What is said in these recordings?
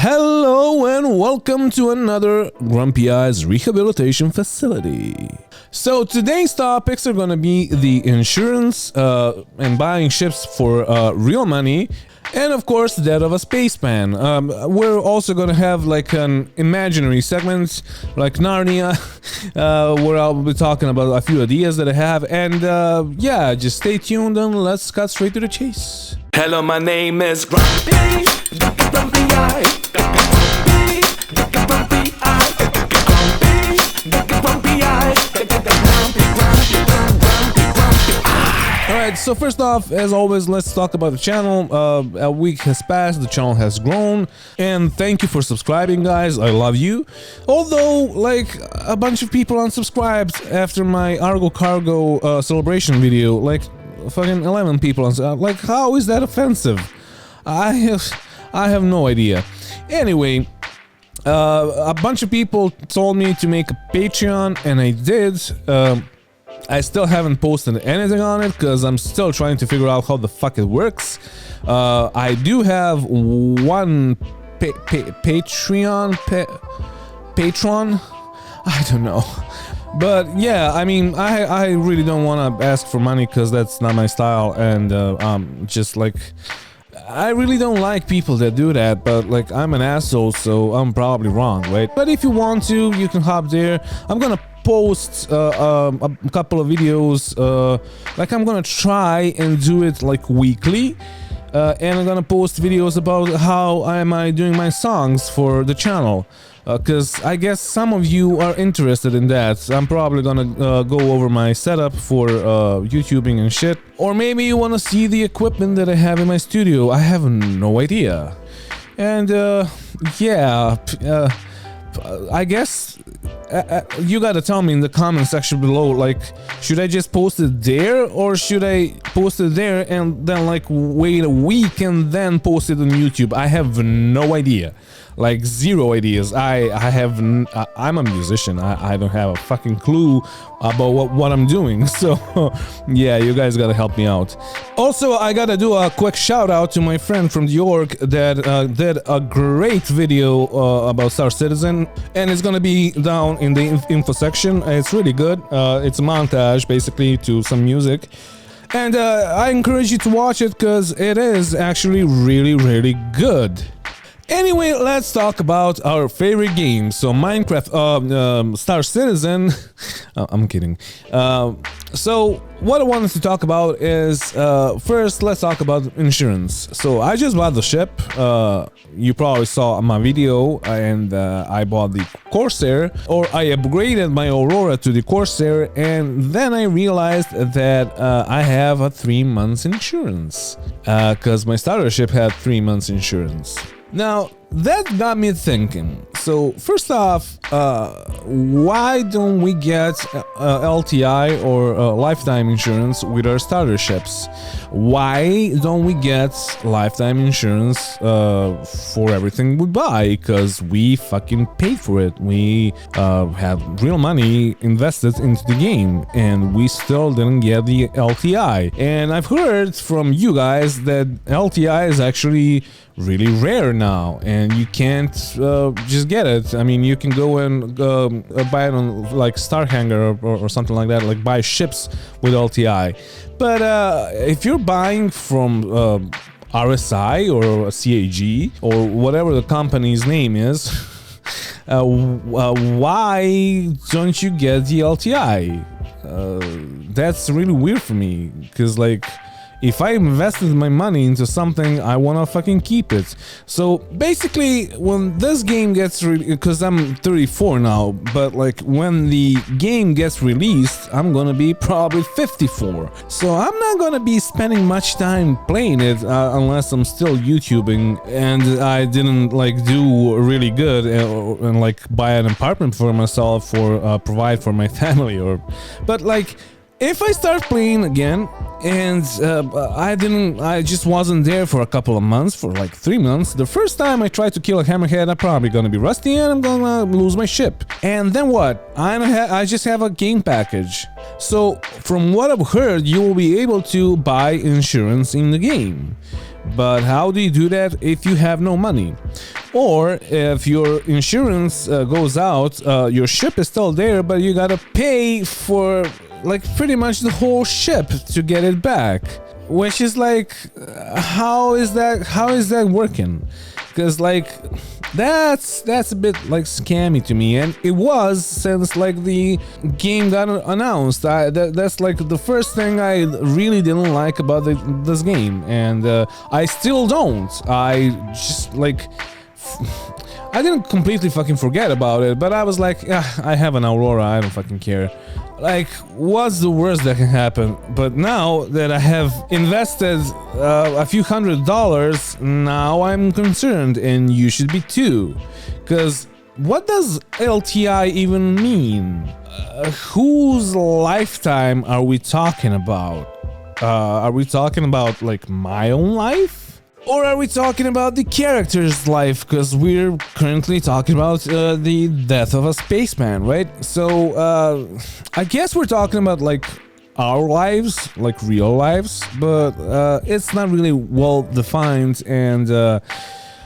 Hello and welcome to another Grumpy Eyes rehabilitation facility. So today's topics are gonna be the insurance and buying ships for real money, and of course that of a spaceman. We're also gonna have like an imaginary segment like Narnia, where I'll be talking about a few ideas that I have, and yeah, just stay tuned and let's cut straight to the chase. Hello, my name is Grumpy. Grumpy Eye. Grumpy Eye. Grumpy Eye. Alright, so first off, as always, let's talk about the channel. A week has passed, the channel has grown, and thank you for subscribing, guys. I love you. Although, like, a bunch of people unsubscribed after my Argo Cargo celebration video, like fucking 11 people like, how is that offensive? I have no idea. Anyway, a bunch of people told me to make a Patreon, and I did. I still haven't posted anything on it because I'm still trying to figure out how the fuck it works. I do have one patron. I don't know. But yeah, I mean, I really don't want to ask for money because that's not my style, and just like, I really don't like people that do that, but like, I'm an asshole, so I'm probably wrong, right? But if you want to, you can hop there. I'm gonna post a couple of videos, like I'm gonna try and do it like weekly, and I'm gonna post videos about how am I doing my songs for the channel. Because I guess some of you are interested in that. I'm probably gonna go over my setup for YouTubing and shit. Or maybe you wanna see the equipment that I have in my studio. I have no idea. And yeah, I guess you gotta tell me in the comment section below, like, should I just post it there, or should I post it there and then like wait a week and then post it on YouTube? I have no idea. Like, zero ideas. I'm a musician. I don't have a fucking clue about what I'm doing. So yeah, you guys gotta help me out. Also, I gotta do a quick shout out to my friend from New York that did a great video about Star Citizen, and it's gonna be down in the info section. It's really good. It's a montage basically to some music. And I encourage you to watch it because it is actually really good. Anyway, let's talk about our favorite games. So Minecraft, Star Citizen. I'm kidding. So what I wanted to talk about is, first let's talk about insurance. So I just bought the ship. You probably saw my video, and I bought the Corsair, or I upgraded my Aurora to the Corsair, and then I realized that I have a 3 months insurance, because my starter ship had 3 months insurance. Now, that got me thinking. So, first off, why don't we get LTI or lifetime insurance with our starter ships? Why don't we get lifetime insurance for everything we buy? Because we fucking paid for it. We had real money invested into the game, and we still didn't get the LTI. And I've heard from you guys that LTI is actually really rare now, and you can't just get it. I mean, you can go and buy it on like Star Hangar or something like that, like buy ships with LTI. But if you're buying from RSI or CAG or whatever the company's name is, why don't you get the LTI? That's really weird for me, because like, if I invested my money into something, I wanna fucking keep it. So basically, when this game gets because I'm 34 now, but like when the game gets released, I'm gonna be probably 54. So I'm not gonna be spending much time playing it unless I'm still YouTubing and I didn't like do really good and like buy an apartment for myself or provide for my family, but like, if I start playing again and I just wasn't there for a couple of months, for like 3 months, the first time I try to kill a hammerhead, I'm probably gonna be rusty and I'm gonna lose my ship. And then what? I just have a game package. So from what I've heard, you will be able to buy insurance in the game. But how do you do that if you have no money? Or if your insurance goes out, your ship is still there, but you gotta pay for like pretty much the whole ship to get it back. Which is like, how is that working? Because like that's a bit like scammy to me, and it was since like the game got announced. That's like the first thing I really didn't like about this game, and I still don't. I just like I didn't completely fucking forget about it, but I was like, I have an Aurora, I don't fucking care. Like, what's the worst that can happen? But now that I have invested a few $100s, now I'm concerned, and you should be too. Cause what does LTI even mean? Whose lifetime are we talking about? Are we talking about like my own life? Or are we talking about the character's life? Because we're currently talking about the death of a spaceman, right? So I guess we're talking about like our lives, like real lives, but it's not really well defined, and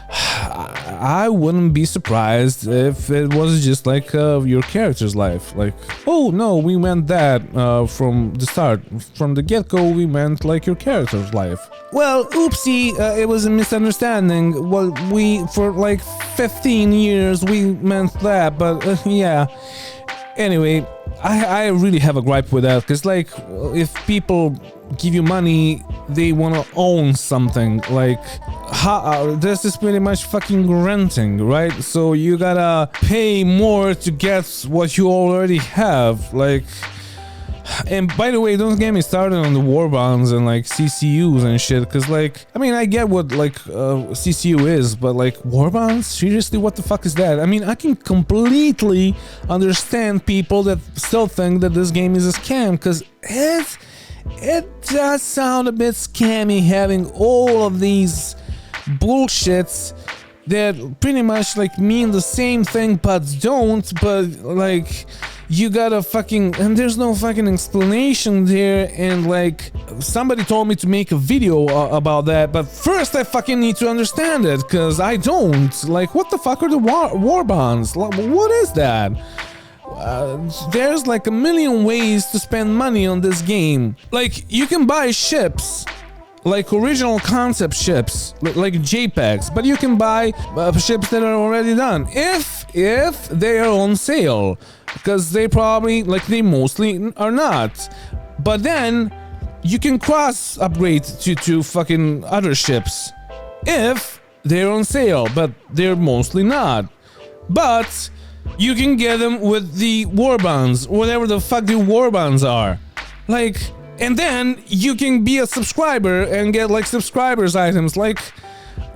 I wouldn't be surprised if it was just like your character's life. Like, oh no, we meant that from the start, from the get-go, we meant like your character's life. Well, oopsie, it was a misunderstanding. Well, for like 15 years, we meant that, but yeah. Anyway, I really have a gripe with that, because like, if people give you money, they want to own something. Like, this is pretty much fucking renting, right? So you gotta pay more to get what you already have. Like, and by the way, don't get me started on the war bonds and like CCUs and shit, because like, I mean, I get what like CCU is, but like war bonds, seriously, what the fuck is that? I mean, I can completely understand people that still think that this game is a scam, because it does sound a bit scammy having all of these bullshits that pretty much like mean the same thing but don't, but like you gotta fucking, and there's no fucking explanation there, and like somebody told me to make a video about that, but first I fucking need to understand it, because I don't. Like, what the fuck are the war bonds? Like, what is that? There's like a million ways to spend money on this game. Like, you can buy ships, like original concept ships, like JPEGs, but you can buy ships that are already done if they are on sale, because they probably, like, they mostly are not. But then you can cross upgrade to fucking other ships if they're on sale, but they're mostly not. But you can get them with the war bonds, whatever the fuck the war bonds are. Like, and then you can be a subscriber and get like subscribers items. Like,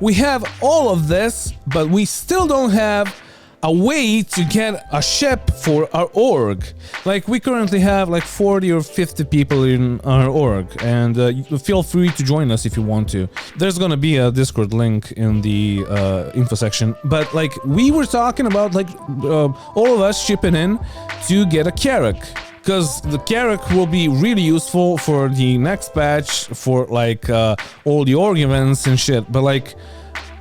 we have all of this, but we still don't have a way to get a ship for our org. Like, we currently have like 40 or 50 people in our org, and feel free to join us if you want to. There's gonna be a Discord link in the info section, but like, we were talking about like all of us chipping in to get a Carrack, because the Carrack will be really useful for the next patch, for like all the org events and shit. But like,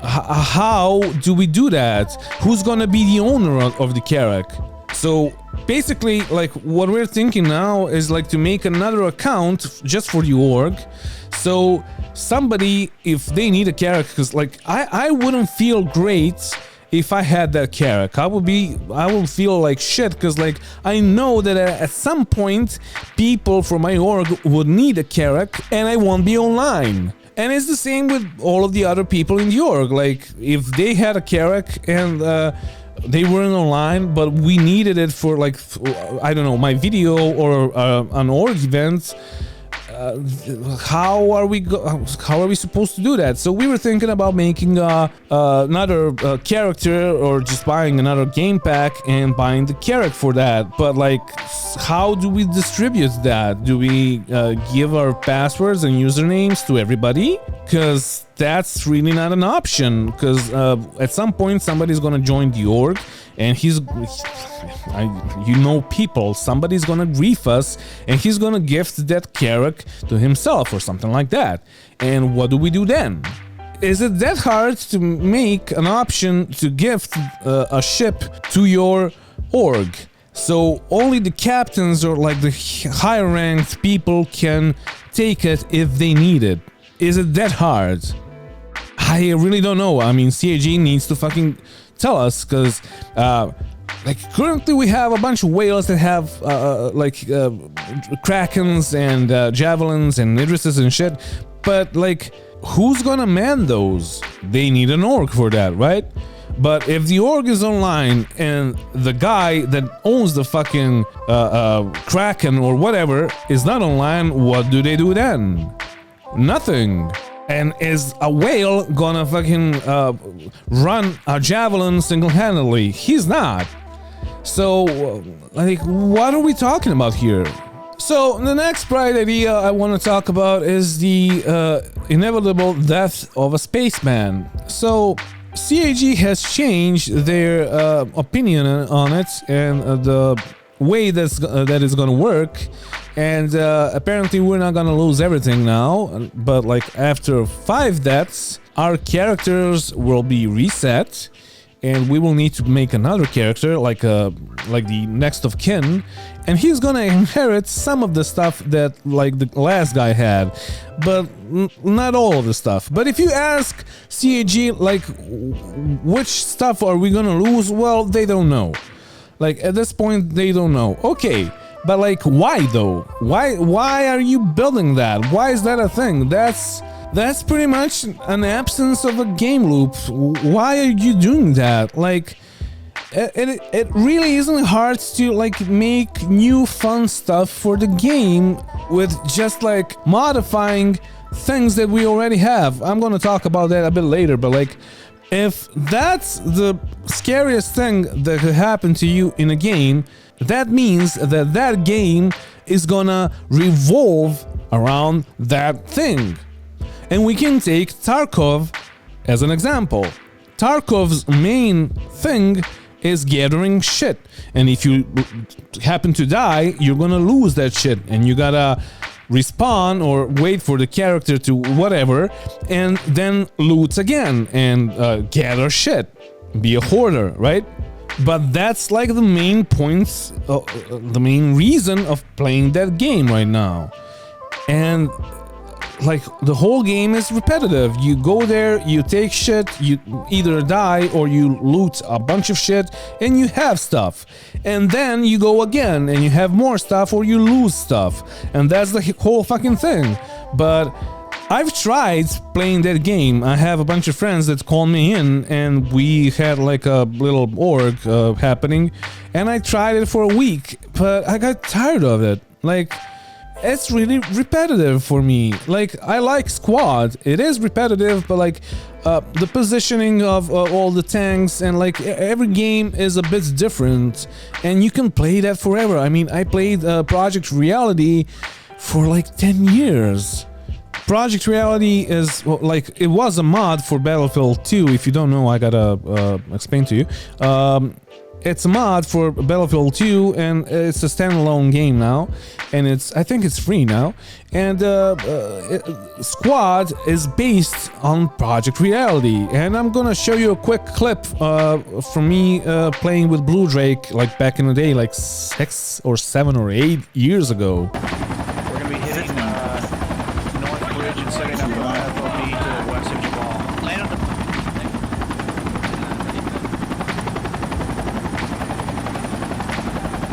how do we do that? Who's gonna be the owner of the Carrack? So basically, like, what we're thinking now is like to make another account just for the org. So somebody, if they need a Carrack, because like I wouldn't feel great if I had that Carrack. I would feel like shit, because like I know that at some point people from my org would need a Carrack and I won't be online. And it's the same with all of the other people in the org. Like, if they had a Carrack and they weren't online, but we needed it for like, I don't know, my video or an org event, how are we supposed to do that? So we were thinking about making another character, or just buying another game pack and buying the Carrack for that. But like, how do we distribute that? Do we give our passwords and usernames to everybody? Because that's really not an option, because at some point somebody's gonna join the org, and people, somebody's gonna grief us, and he's gonna gift that Carrack to himself or something like that. And what do we do then? is it that hard to make an option to gift a ship to your org? So only the captains or like the higher ranked people can take it if they need it. Is it that hard? I really don't know. I mean, CAG needs to fucking tell us, because like currently we have a bunch of whales that have krakens and javelins and idrises and shit, but like who's gonna man those? They need an org for that, right? But if the org is online and the guy that owns the fucking kraken or whatever is not online, what do they do then? Nothing. And is a whale gonna fucking run a javelin single-handedly? He's not. So, like, what are we talking about here? So, the next bright idea I want to talk about is the inevitable death of a spaceman. So, CAG has changed their opinion on it and the way that is gonna work. And apparently we're not gonna lose everything now, but like after 5 deaths, our characters will be reset, and we will need to make another character, like the next of kin, and he's gonna inherit some of the stuff that like the last guy had, but not all of the stuff. But if you ask CAG like which stuff are we gonna lose, well, they don't know. Like at this point, they don't know. Okay. But like, why though? Why are you building that? Why is that a thing? That's pretty much an absence of a game loop. Why are you doing that? Like, it really isn't hard to like make new fun stuff for the game with just like modifying things that we already have. I'm gonna talk about that a bit later, but like, if that's the scariest thing that could happen to you in a game, that means that that game is gonna revolve around that thing. And we can take Tarkov as an example. Tarkov's main thing is gathering shit. And if you happen to die, you're gonna lose that shit. And you gotta respawn or wait for the character to whatever, and then loot again and gather shit. Be a hoarder, right? But that's like the main points, the main reason of playing that game right now. And like the whole game is repetitive. You go there, you take shit, you either die or you loot a bunch of shit and you have stuff. And then you go again and you have more stuff or you lose stuff. And that's the whole fucking thing. But I've tried playing that game. I have a bunch of friends that called me in and we had like a little org happening, and I tried it for a week, but I got tired of it. Like, it's really repetitive for me. Like, I like squad. It is repetitive, but like the positioning of all the tanks and like every game is a bit different, and you can play that forever. I mean, I played Project Reality for like 10 years. Project Reality is, well, like, it was a mod for Battlefield 2. If you don't know, I gotta explain to you. It's a mod for Battlefield 2, and it's a standalone game now, and I think it's free now. And Squad is based on Project Reality, and I'm gonna show you a quick clip from me playing with Blue Drake, like back in the day, like 6 or 7 or 8 years ago. We're gonna be hitting North Bridge and setting up a FOB to the west of Jabal. Land on the...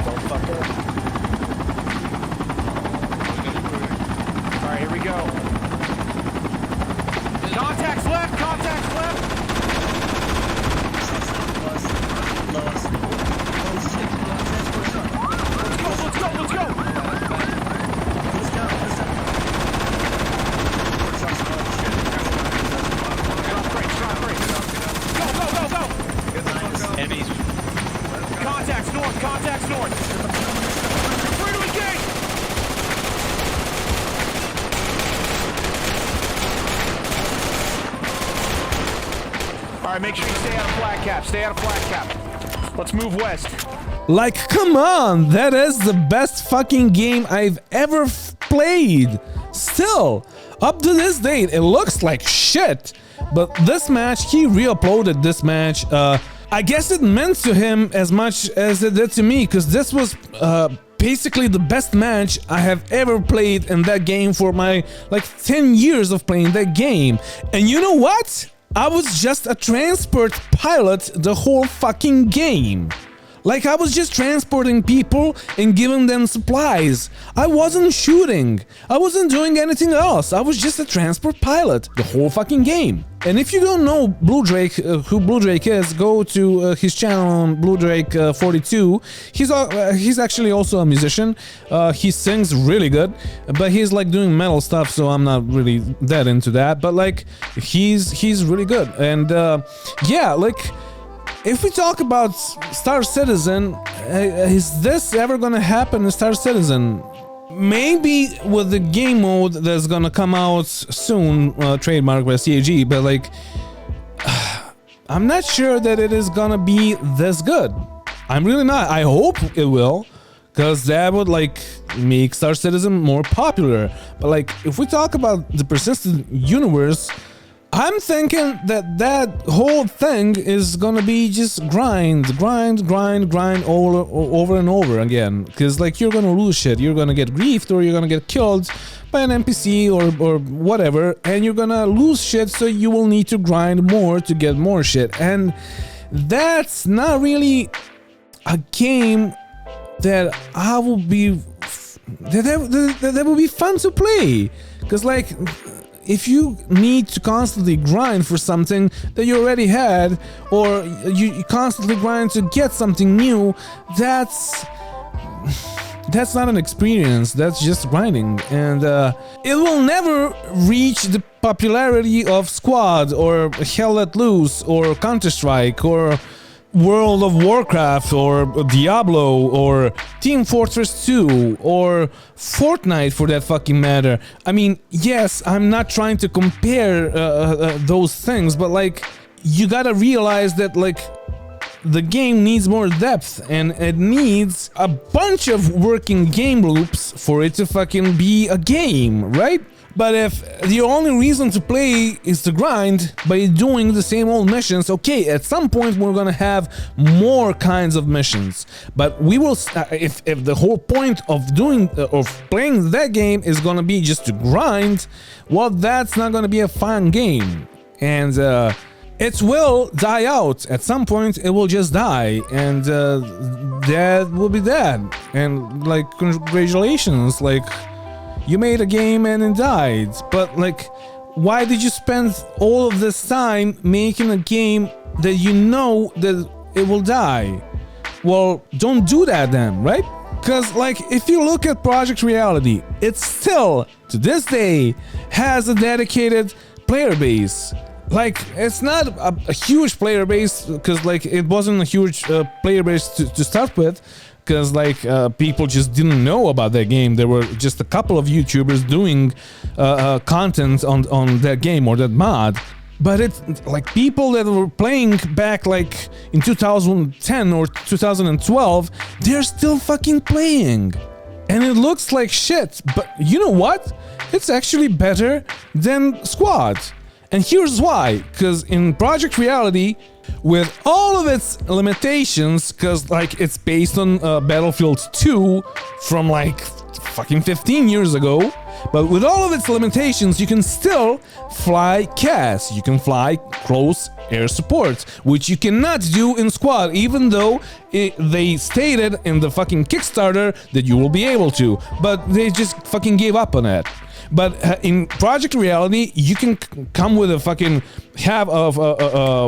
Don't fuck up. Alright, here we go. Contacts left! Contacts left! Let's go! Let's go! Enemies. Contacts north, contacts north. Free to engage. All right, make sure you stay out of flat cap. Stay out of flat cap. Let's move west. Like, come on, that is the best fucking game I've ever played. Still, up to this date, it looks like shit. But this match, he re-uploaded this match. I guess it meant to him as much as it did to me, because this was basically the best match I have ever played in that game for my like 10 years of playing that game. And you know what? I was just a transport pilot the whole fucking game. Like, I was just transporting people and giving them supplies. I wasn't shooting. I wasn't doing anything else. I was just a transport pilot the whole fucking game. And if you don't know Blue Drake, who Blue Drake is, go to his channel on Blue Drake 42. He's actually also a musician. He sings really good, but he's like doing metal stuff, so I'm not really that into that. But like, he's really good. And yeah, like, if we talk about Star Citizen, is this ever gonna happen in Star Citizen? Maybe with the game mode that's gonna come out soon, trademarked by CAG, but like, I'm not sure that it is gonna be this good. I'm really not. I hope it will, because that would like make Star Citizen more popular. But like, if we talk about the persistent universe, I'm thinking that whole thing is gonna be just grind over and over again. Because like, you're gonna lose shit, you're gonna get griefed, or you're gonna get killed by an NPC or whatever, and you're gonna lose shit, so you will need to grind more to get more shit. And that's not really a game that I will be that will be fun to play. Because like, if you need to constantly grind for something that you already had, or you constantly grind to get something new, that's not an experience, that's just grinding. And it will never reach the popularity of Squad, or Hell Let Loose, or Counter-Strike, or World of Warcraft, or Diablo, or Team Fortress 2, or Fortnite for that fucking matter. I mean, yes, I'm not trying to compare those things, but like, you gotta realize that like, the game needs more depth, and it needs a bunch of working game loops for it to fucking be a game, right? But if the only reason to play is to grind by doing the same old missions, okay, at some point we're gonna have more kinds of missions. But we will, if the whole point of playing that game is gonna be just to grind, well, that's not gonna be a fun game. And it will die out. At some point it will just die, and that will be that. And like, congratulations, like, you made a game and it died. But like, why did you spend all of this time making a game that you know that it will die? Well, don't do that then, right? Because like, if you look at Project Reality, it still, to this day, has a dedicated player base. Like, it's not a huge player base, because like, it wasn't a huge player base to start with. Because like, people just didn't know about that game. There were just a couple of YouTubers doing content on that game or that mod. But it's like, people that were playing back like in 2010 or 2012, they're still fucking playing. And it looks like shit, but you know what? It's actually better than Squad. And here's why, because in Project Reality, with all of its limitations, because like, it's based on Battlefield 2 from like fucking 15 years ago, but with all of its limitations, you can still fly CAS, you can fly close air support, which you cannot do in Squad, even though they stated in the fucking Kickstarter that you will be able to, but they just fucking gave up on it. But in Project Reality, you can come with a fucking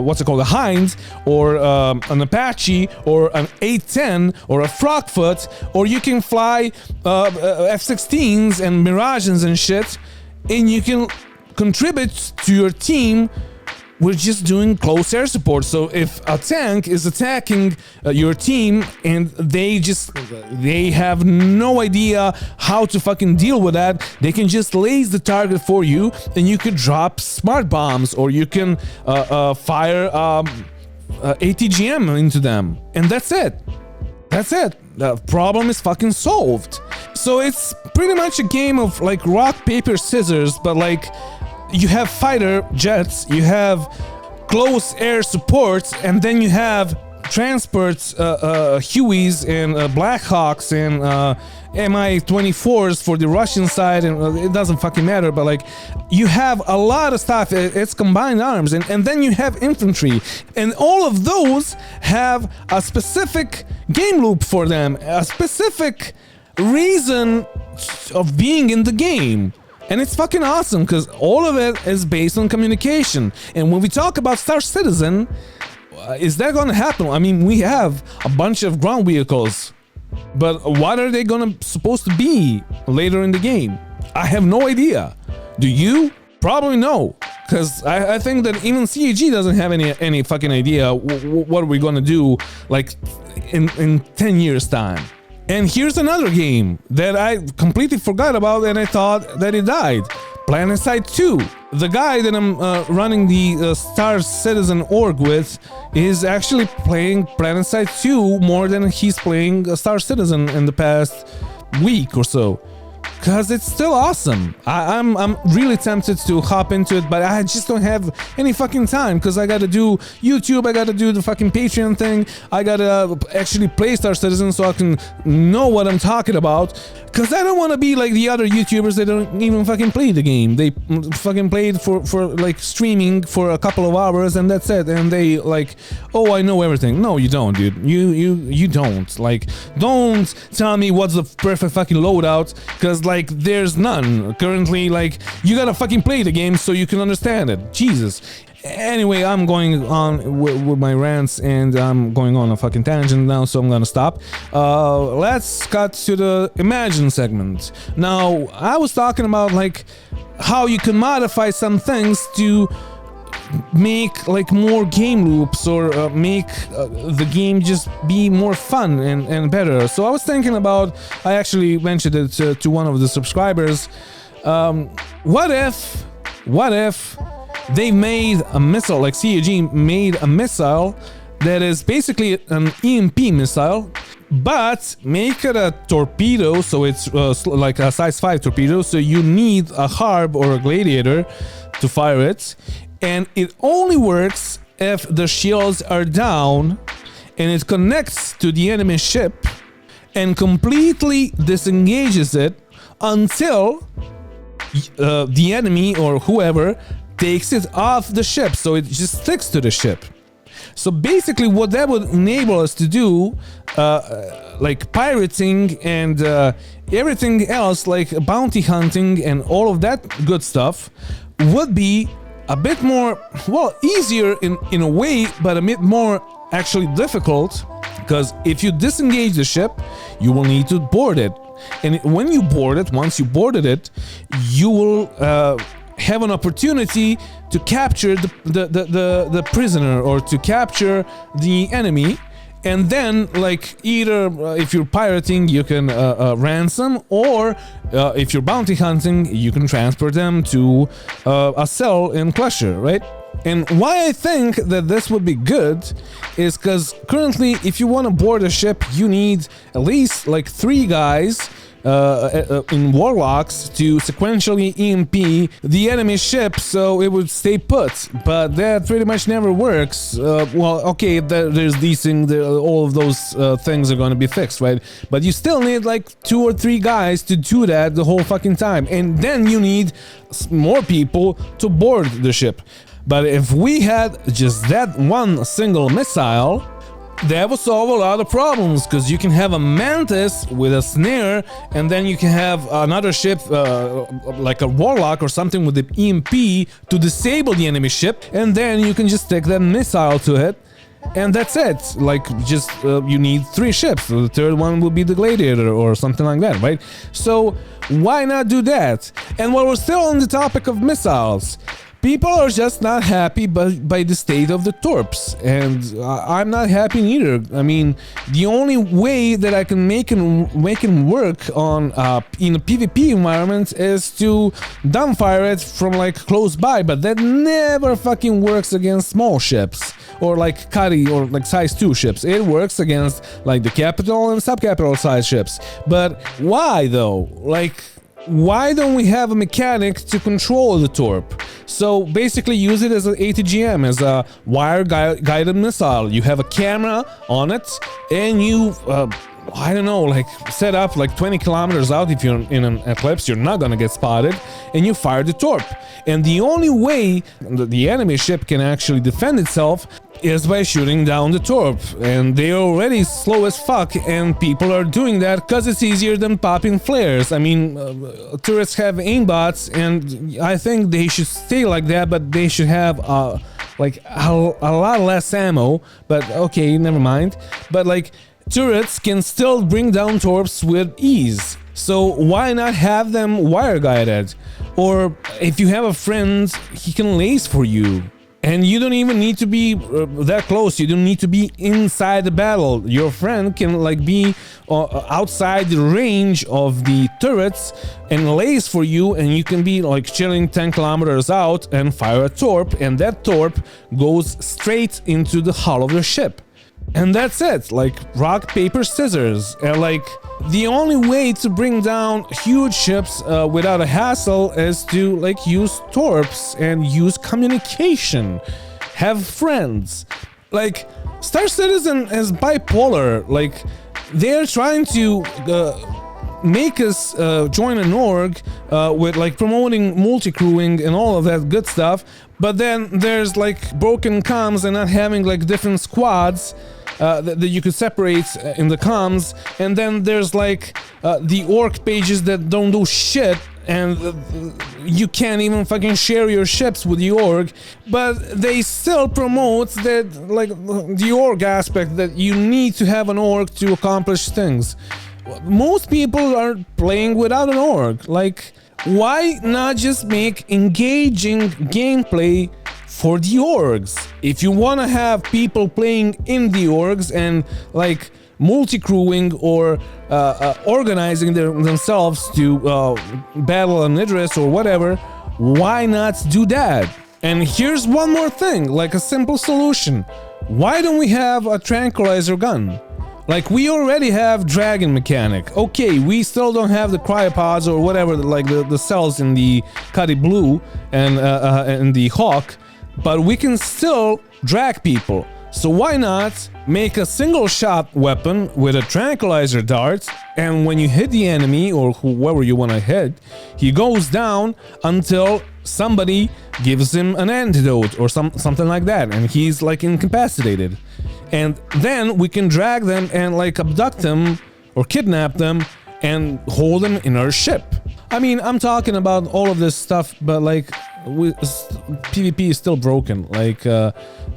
what's it called, a Hind, or an Apache, or an A-10, or a Frogfoot, or you can fly F-16s and Mirages and shit, and you can contribute to your team with just doing close air support. So if a tank is attacking your team and they have no idea how to fucking deal with that, they can just laze the target for you, and you could drop smart bombs, or you can fire ATGM into them, and that's it. That's it. The problem is fucking solved. So it's pretty much a game of like rock, paper, scissors, but like you have fighter jets, you have close air supports, and then you have transports, Hueys and Blackhawks and Mi-24s for the Russian side, and it doesn't fucking matter, but like you have a lot of stuff. It's combined arms, and then you have infantry, and all of those have a specific game loop for them, a specific reason of being in the game. And it's fucking awesome because all of it is based on communication. And when we talk about Star Citizen, is that gonna happen? I mean, we have a bunch of ground vehicles, but what are they supposed to be later in the game? I have no idea. Do you? Probably no, because I think that even CAG doesn't have any fucking idea what we're gonna do like in 10 years time. And here's another game that I completely forgot about and I thought that it died. PlanetSide 2. The guy that I'm running the Star Citizen org with is actually playing PlanetSide 2 more than he's playing Star Citizen in the past week or so. Cause it's still awesome. I'm really tempted to hop into it, but I just don't have any fucking time. Cause I gotta do YouTube, I gotta do the fucking Patreon thing, I gotta actually play Star Citizen so I can know what I'm talking about. Cause I don't want to be like the other YouTubers that don't even fucking play the game. They fucking played for like streaming for a couple of hours and that's it. And they like, oh, I know everything. No, you don't, dude. You don't. Like, don't tell me what's the perfect fucking loadout. Cause like there's none currently. Like you gotta fucking play the game so you can understand it. Jesus. Anyway, I'm going on with my rants and I'm going on a fucking tangent now, so I'm gonna stop. Let's cut to the Imagine segment. Now, I was talking about like how you can modify some things to make like more game loops or make the game just be more fun and better. So I was thinking about, I actually mentioned it to one of the subscribers. What if they made a missile, like CAG made a missile that is basically an EMP missile, but make it a torpedo, so it's like a size 5 torpedo, so you need a Harb or a Gladiator to fire it, and it only works if the shields are down, and it connects to the enemy ship and completely disengages it until the enemy or whoever takes it off the ship, so it just sticks to the ship. So basically what that would enable us to do, like pirating and everything else, like bounty hunting and all of that good stuff, would be a bit more, well, easier in a way, but a bit more actually difficult, because if you disengage the ship, you will need to board it. And when you board it, once you boarded it, you will have an opportunity to capture the prisoner or to capture the enemy, and then like either if you're pirating you can ransom, or if you're bounty hunting you can transport them to a cell in Crusher, right? And why I think that this would be good is because currently if you want to board a ship you need at least like 3 guys in Warlocks to sequentially EMP the enemy ship so it would stay put, but that pretty much never works. Well, okay, there's these things, all of those things are gonna be fixed, right? But you still need like 2 or 3 guys to do that the whole fucking time, and then you need more people to board the ship. But if we had just that one single missile, that would solve a lot of problems, because you can have a Mantis with a snare, and then you can have another ship like a Warlock or something with the EMP to disable the enemy ship, and then you can just stick that missile to it, and that's it. Like, just you need 3 ships, so the third one will be the Gladiator or something like that, right? So why not do that? And while we're still on the topic of missiles, people are just not happy by the state of the torps, and I'm not happy neither. I mean, the only way that I can make him work on in a PvP environment is to dumbfire it from like close by, but that never fucking works against small ships or like Cuddy or like size 2 ships. It works against like the capital and subcapital size ships. But why though? Like, why don't we have a mechanic to control the torp? So basically use it as an ATGM, as a wire guided missile. You have a camera on it and you I don't know, like set up like 20 kilometers out. If you're in an eclipse, you're not gonna get spotted, and you fire the torp. And the only way the enemy ship can actually defend itself is by shooting down the torp. And they're already slow as fuck, and people are doing that because it's easier than popping flares. I mean, turrets have aimbots, and I think they should stay like that, but they should have like a lot less ammo. But okay, never mind. But like, turrets can still bring down torps with ease. So why not have them wire guided? Or if you have a friend, he can lace for you. And you don't even need to be that close. You don't need to be inside the battle. Your friend can like be outside the range of the turrets and lace for you, and you can be like chilling 10 kilometers out and fire a torp, and that torp goes straight into the hull of the ship. And that's it, like rock, paper, scissors. And like, the only way to bring down huge ships without a hassle is to like use torps and use communication. Have friends. Like, Star Citizen is bipolar. Like, they're trying to make us join an org with like promoting multi-crewing and all of that good stuff, but then there's like broken comms and not having like different squads that you could separate in the comms, and then there's like the org pages that don't do shit, and you can't even fucking share your ships with the org, but they still promote that like the org aspect, that you need to have an org to accomplish things. Most people are playing without an org. Like, why not just make engaging gameplay for the orgs? If you want to have people playing in the orgs and like multi-crewing or organizing themselves to battle an Idris or whatever, why not do that? And here's one more thing, like a simple solution. Why don't we have a tranquilizer gun? Like, we already have Dragon mechanic. Okay, we still don't have the cryopods or whatever, like the cells in the Cuddy Blue and the Hawk, but we can still drag people. So why not make a single shot weapon with a tranquilizer dart, and when you hit the enemy or whoever you want to hit, he goes down until somebody gives him an antidote or something like that, and he's like incapacitated. And then we can drag them and like abduct them or kidnap them and hold them in our ship. I mean, I'm talking about all of this stuff, but like PvP is still broken. Like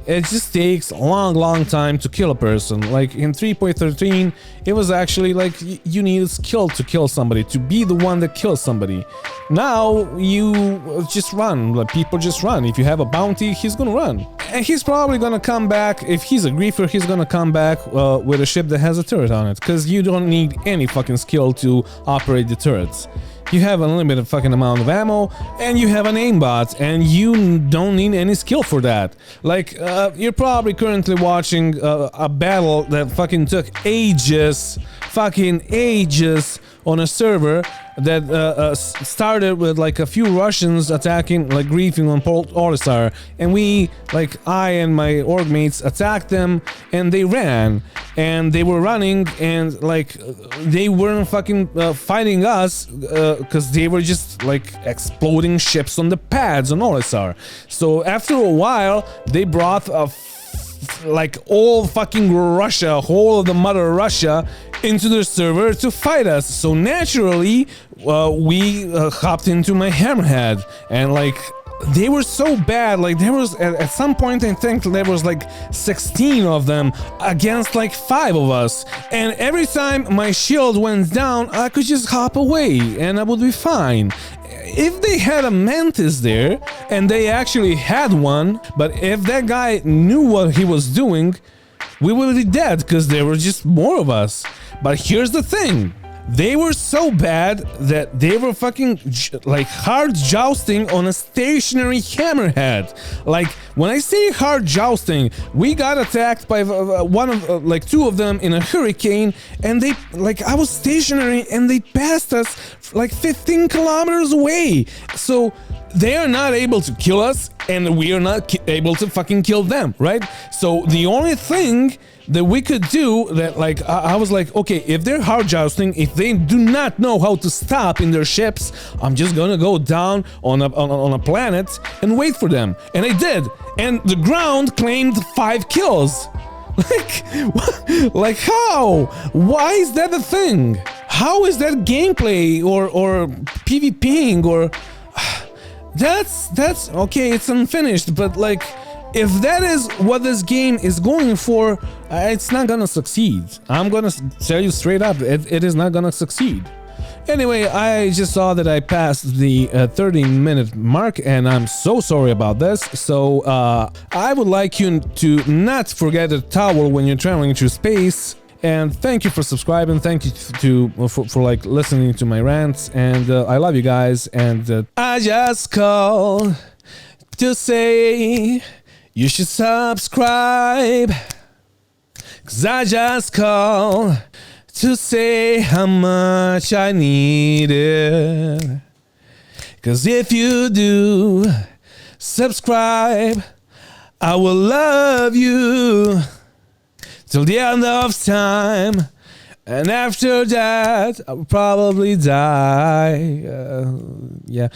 it just takes a long time to kill a person. Like in 3.13 it was actually like you needed skill to kill somebody, to be the one that kills somebody. Now you just run, like people just run. If you have a bounty, he's gonna run, and he's probably gonna come back. If he's a griefer, he's gonna come back with a ship that has a turret on it, because you don't need any fucking skill to operate the turrets. You have an unlimited fucking amount of ammo, and you have an aimbot, and you don't need any skill for that. Like, you're probably currently watching a battle that fucking took ages, fucking ages, on a server that started with like a few Russians attacking, like griefing on Port Olisar, and we, like I and my org mates, attacked them, and they ran, and they were running, and like they weren't fucking fighting us because they were just like exploding ships on the pads on Olisar. So after a while they brought like all fucking Russia, whole of the mother Russia, into the server to fight us. So naturally we hopped into my hammerhead, and like they were so bad. Like there was at some point I think there was like 16 of them against like 5 of us, and every time my shield went down I could just hop away and I would be fine. If they had a mantis there, and they actually had one, but if that guy knew what he was doing, we would be dead because there were just more of us. But here's the thing. They were so bad that they were fucking like hard jousting on a stationary hammerhead. Like when I say hard jousting, we got attacked by one of like 2 of them in a hurricane, and they like I was stationary and they passed us like 15 kilometers away. So they are not able to kill us and we are not able to fucking kill them, right? So the only thing that we could do that, like, I was like, okay, if they're hard jousting, if they do not know how to stop in their ships, I'm just gonna go down on a planet and wait for them. And I did. And the ground claimed 5 kills. Like, like how? Why is that a thing? How is that gameplay or PvPing or... That's okay, it's unfinished, but like, if that is what this game is going for, it's not gonna succeed. I'm gonna tell you straight up, it is not gonna succeed. Anyway, I just saw that I passed the 30-minute mark, and I'm so sorry about this. So I would like you to not forget a towel when you're traveling through space. And thank you for subscribing. Thank you for like listening to my rants. And I love you guys. And I just call to say you should subscribe. 'Cause I just call to say how much I need it. 'Cause if you do subscribe, I will love you till the end of time, and after that I'll probably die. Yeah.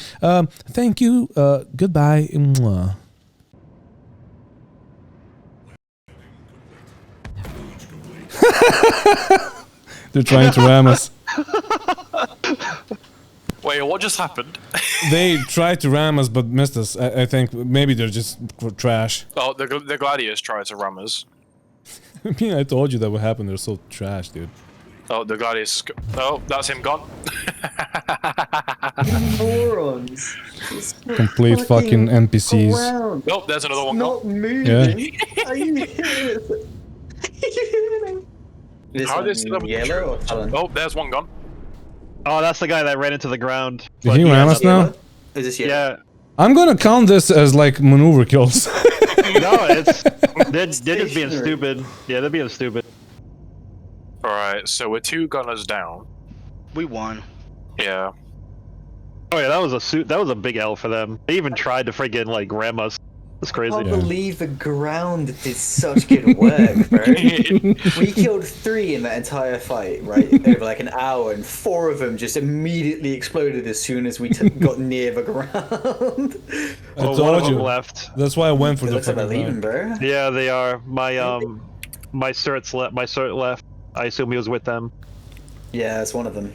Thank you. Goodbye. Mwah. They're trying to ram us. Wait, what just happened? They tried to ram us but missed us. I think maybe they're just trash. Oh, the gladiators tried to ram us. I mean, I told you that would happen. They're so trash, dude. Oh, the gladiators. Oh, that's him gone. Morons. Complete fucking NPCs. Nope, there's another one Not gone. moving. Yeah. Are you hearing this? How One did they set up yellow or talent? Oh, there's one gone. Oh, that's the guy that ran into the ground. Did he ram us now? Is this yellow? Yeah. I'm gonna count this as like maneuver kills. No, it's they're just being stupid. Yeah, they're being stupid. Alright, so we're 2 gunners down. We won. Yeah. Oh yeah, that was a big L for them. They even tried to freaking like ram us. That's I crazy. can't believe the ground did such good work, bro. We killed 3 in that entire fight, right? Over like an hour, and 4 of them just immediately exploded as soon as we got near the ground. I Well, one told of them you. left. That's why I went for It the looks like they're fucking leaving, bro. Yeah, they are. My cert's left. My cert left. I assume he was with them. Yeah, it's one of them.